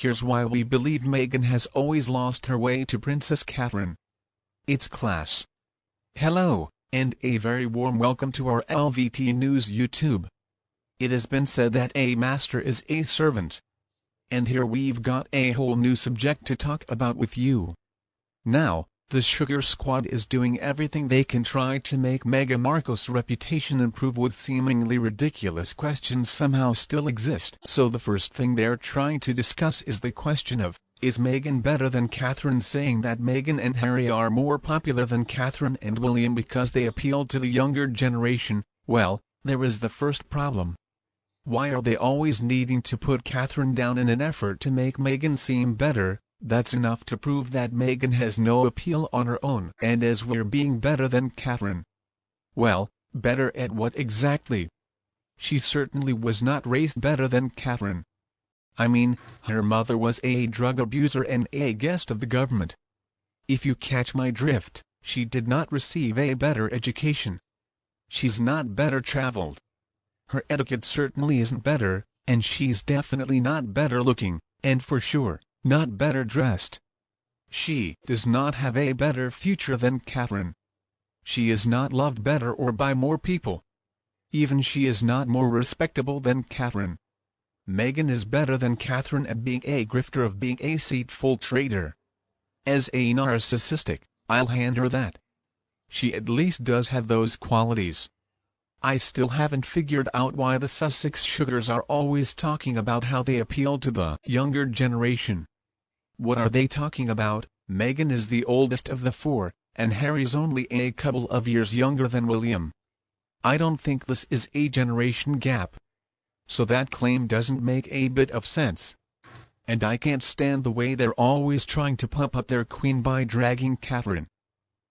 here's why we believe Meghan has always lost her way to Princess Catherine. It's class. Hello, and a very warm welcome to our LVT News YouTube. It has been said that a master is a servant. And here we've got a whole new subject to talk about with you. Now, the Sugar Squad is doing everything they can try to make Meghan Markle's reputation improve, with seemingly ridiculous questions somehow still exist. So the first thing they're trying to discuss is the question of, is Meghan better than Catherine, saying that Meghan and Harry are more popular than Catherine and William because they appeal to the younger generation. Well, there is the first problem. Why are they always needing to put Catherine down in an effort to make Meghan seem better? That's enough to prove that Meghan has no appeal on her own. And as we're being better than Catherine. Well, better at what exactly? She certainly was not raised better than Catherine. I mean, her mother was a drug abuser and a guest of the government. If you catch my drift, she did not receive a better education. She's not better traveled. Her etiquette certainly isn't better, and she's definitely not better looking, and for sure, not better dressed. She does not have a better future than Catherine. She is not loved better or by more people. Even she is not more respectable than Catherine. Meghan is better than Catherine at being a grifter, of being a deceitful traitor. As a narcissistic, I'll hand her that. She at least does have those qualities. I still haven't figured out why the Sussex Sugars are always talking about how they appeal to the younger generation. What are they talking about? Meghan is the oldest of the four, and Harry's only a couple of years younger than William. I don't think this is a generation gap. So that claim doesn't make a bit of sense. And I can't stand the way they're always trying to pump up their queen by dragging Catherine.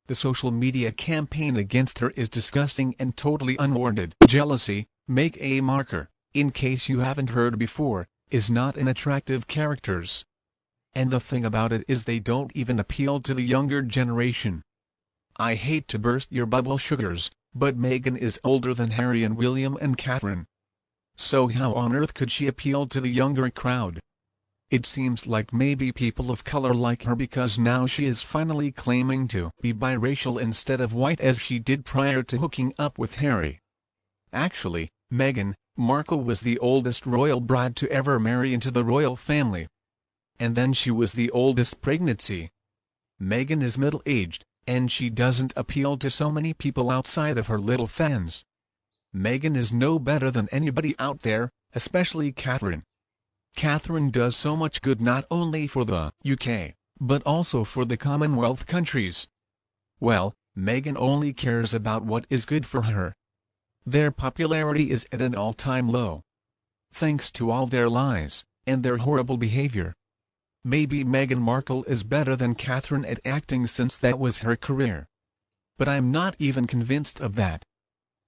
The social media campaign against her is disgusting and totally unwarranted. Jealousy, make a marker, in case you haven't heard before, is not an attractive characters. And the thing about it is they don't even appeal to the younger generation. I hate to burst your bubble, Sugars, but Meghan is older than Harry and William and Catherine. So how on earth could she appeal to the younger crowd? It seems like maybe people of color like her because now she is finally claiming to be biracial instead of white as she did prior to hooking up with Harry. Actually, Meghan Markle was the oldest royal bride to ever marry into the royal family. And then she was the oldest pregnancy. Meghan is middle-aged, and she doesn't appeal to so many people outside of her little fans. Meghan is no better than anybody out there, especially Catherine. Catherine does so much good not only for the UK, but also for the Commonwealth countries. Well, Meghan only cares about what is good for her. Their popularity is at an all-time low. Thanks to all their lies, and their horrible behavior. Maybe Meghan Markle is better than Catherine at acting since that was her career. But I'm not even convinced of that.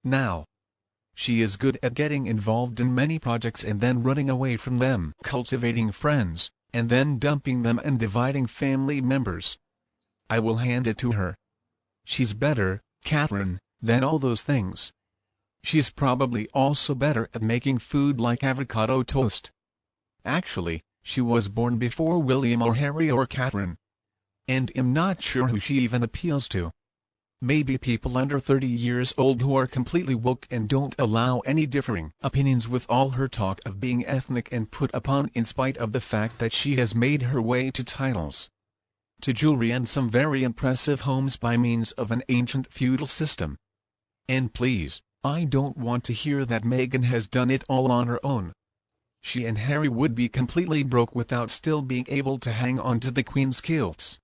Now, she is good at getting involved in many projects and then running away from them, cultivating friends, and then dumping them and dividing family members. I will hand it to her. She's better, Catherine, than all those things. She's probably also better at making food like avocado toast. Actually, she was born before William or Harry or Catherine. And I'm not sure who she even appeals to. Maybe people under 30 years old who are completely woke and don't allow any differing opinions, with all her talk of being ethnic and put upon in spite of the fact that she has made her way to titles, to jewelry and some very impressive homes by means of an ancient feudal system. And please, I don't want to hear that Meghan has done it all on her own. She and Harry would be completely broke without still being able to hang on to the Queen's kilts.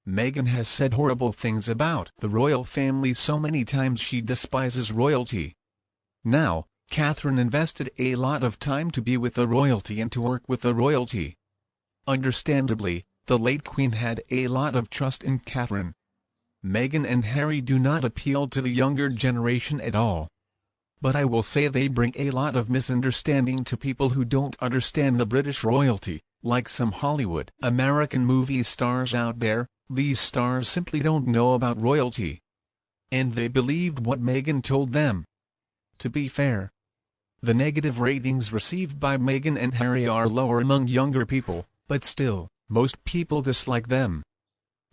Meghan has said horrible things about the royal family so many times she despises royalty. Now, Catherine invested a lot of time to be with the royalty and to work with the royalty. Understandably, the late Queen had a lot of trust in Catherine. Meghan and Harry do not appeal to the younger generation at all. But I will say they bring a lot of misunderstanding to people who don't understand the British royalty, like some Hollywood American movie stars out there. These stars simply don't know about royalty. And they believed what Meghan told them. To be fair, the negative ratings received by Meghan and Harry are lower among younger people, but still, most people dislike them.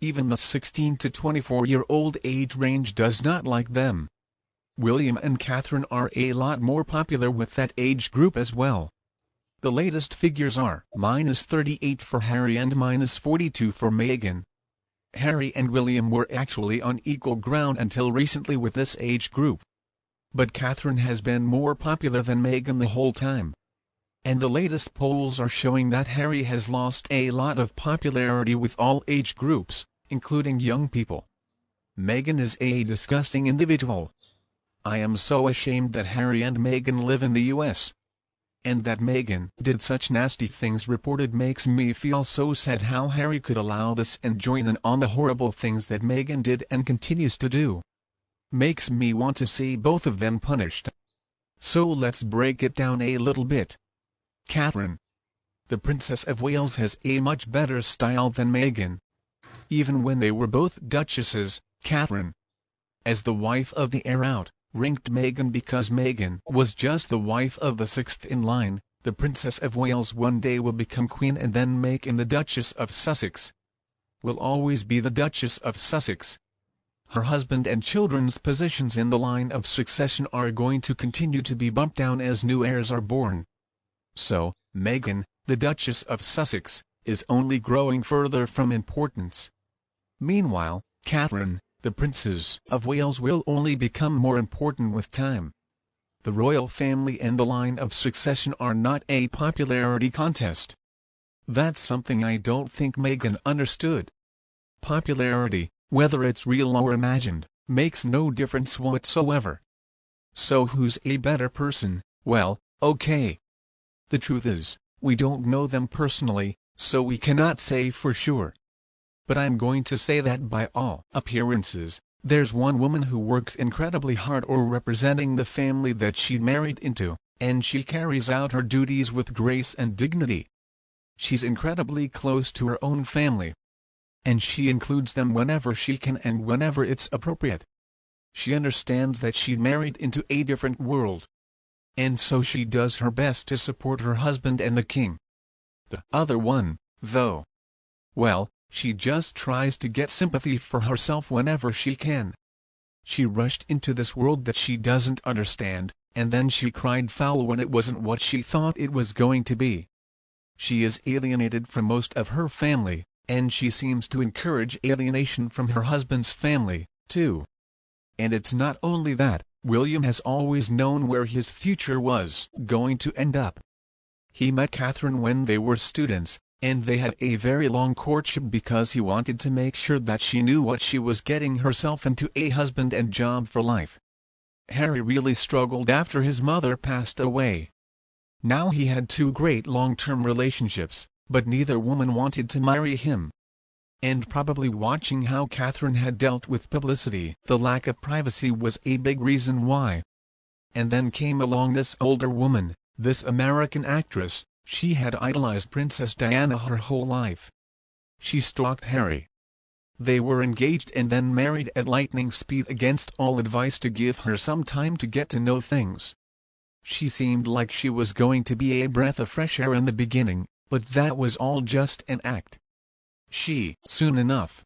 Even the 16 to 24-year-old age range does not like them. William and Catherine are a lot more popular with that age group as well. The latest figures are -38 for Harry and -42 for Meghan. Harry and William were actually on equal ground until recently with this age group. But Catherine has been more popular than Meghan the whole time. And the latest polls are showing that Harry has lost a lot of popularity with all age groups, including young people. Meghan is a disgusting individual. I am so ashamed that Harry and Meghan live in the US. And that Meghan did such nasty things reported makes me feel so sad how Harry could allow this and join in on the horrible things that Meghan did and continues to do. Makes me want to see both of them punished. So let's break it down a little bit. Catherine, the Princess of Wales, has a much better style than Meghan. Even when they were both duchesses, Catherine, as the wife of the heir out, ranked Meghan because Meghan was just the wife of the sixth in line. The Princess of Wales one day will become Queen, and then Meghan, the Duchess of Sussex, will always be the Duchess of Sussex. Her husband and children's positions in the line of succession are going to continue to be bumped down as new heirs are born. So, Meghan, the Duchess of Sussex, is only growing further from importance. Meanwhile, Catherine, the Princess of Wales, will only become more important with time. The royal family and the line of succession are not a popularity contest. That's something I don't think Meghan understood. Popularity, whether it's real or imagined, makes no difference whatsoever. So who's a better person? Well, okay. The truth is, we don't know them personally, so we cannot say for sure. But I'm going to say that by all appearances, there's one woman who works incredibly hard or representing the family that she married into, and she carries out her duties with grace and dignity. She's incredibly close to her own family, and she includes them whenever she can and whenever it's appropriate. She understands that she married into a different world, and so she does her best to support her husband and the king. The other one, though, well, she just tries to get sympathy for herself whenever she can. She rushed into this world that she doesn't understand, and then she cried foul when it wasn't what she thought it was going to be. She is alienated from most of her family, and she seems to encourage alienation from her husband's family, too. And it's not only that, William has always known where his future was going to end up. He met Catherine when they were students, and they had a very long courtship because he wanted to make sure that she knew what she was getting herself into, a husband and job for life. Harry really struggled after his mother passed away. Now he had two great long-term relationships, but neither woman wanted to marry him. And probably watching how Catherine had dealt with publicity, the lack of privacy was a big reason why. And then came along this older woman, this American actress. She had idolized Princess Diana her whole life. She stalked Harry. They were engaged and then married at lightning speed against all advice to give her some time to get to know things. She seemed like she was going to be a breath of fresh air in the beginning, but that was all just an act. She, soon enough,